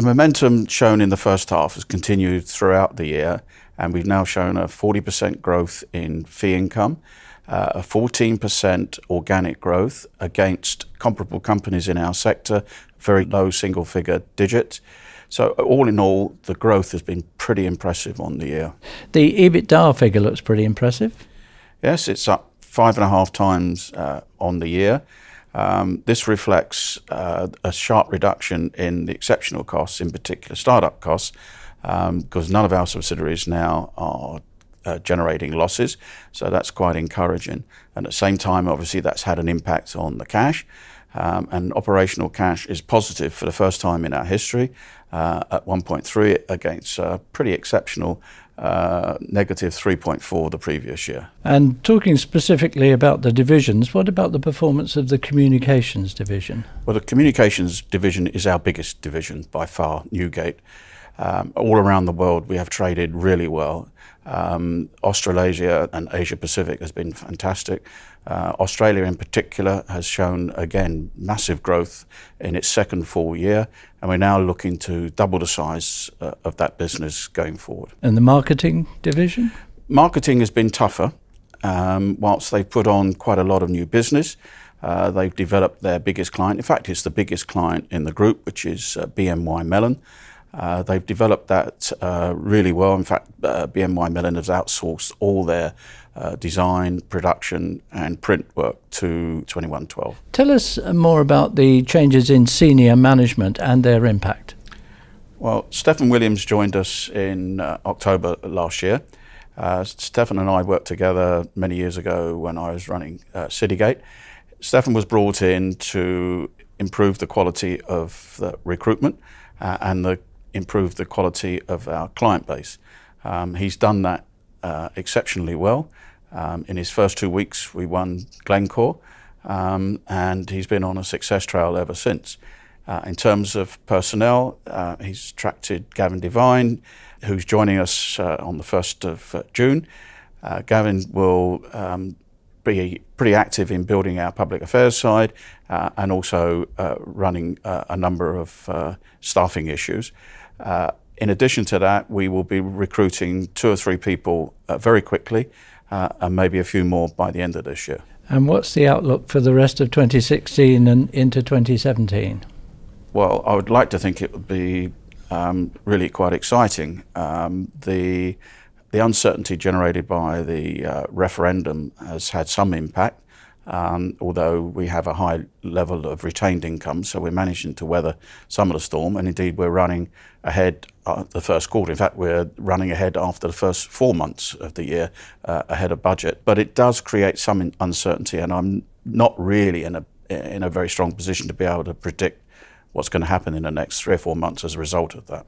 The momentum shown in the first half has continued throughout the year, and we've now shown a 40% growth in fee income, a 14% organic growth against comparable companies in our sector, very low single-figure digits. So all in all, the growth has been pretty impressive on the year. The EBITDA figure looks pretty impressive. Yes, it's up 5.5 times on the year. This reflects a sharp reduction in the exceptional costs, in particular startup costs, because none of our subsidiaries now are generating losses, so that's quite encouraging. And at the same time, obviously, that's had an impact on the cash, and operational cash is positive for the first time in our history at 1.3 against a pretty exceptional negative 3.4 the previous year. And talking specifically about the divisions, what about the performance of the communications division? Well, the communications division is our biggest division by far, Newgate. All around the world we have traded really well. Australasia and Asia Pacific has been fantastic. Australia in particular has shown again massive growth in its second full year, and we're now looking to double the size of that business going forward. And the marketing division? Marketing has been tougher. Whilst they've put on quite a lot of new business, they've developed their biggest client. In fact, it's the biggest client in the group, which is BNY Mellon. They've developed that really well. In fact, BNY Mellon has outsourced all their design, production and print work to 2112. Tell us more about the changes in senior management and their impact. Well, Stephen Williams joined us in October last year. Stephen and I worked together many years ago when I was running Citygate. Stephen was brought in to improve the quality of the recruitment and improve the quality of our client base. He's done that exceptionally well. In his first 2 weeks, we won Glencore, and he's been on a success trail ever since. In terms of personnel, he's attracted Gavin Devine, who's joining us on the 1st of June. Gavin will be pretty active in building our public affairs side and also running a number of staffing issues. In addition to that, we will be recruiting 2 or 3 people very quickly and maybe a few more by the end of this year. And what's the outlook for the rest of 2016 and into 2017? Well, I would like to think it would be really quite exciting. The uncertainty generated by the referendum has had some impact, although we have a high level of retained income, so we're managing to weather some of the storm, and indeed we're running ahead the first quarter. In fact, we're running ahead after the first 4 months of the year, ahead of budget. But it does create some uncertainty, and I'm not really in a very strong position to be able to predict what's going to happen in the next 3 or 4 months as a result of that.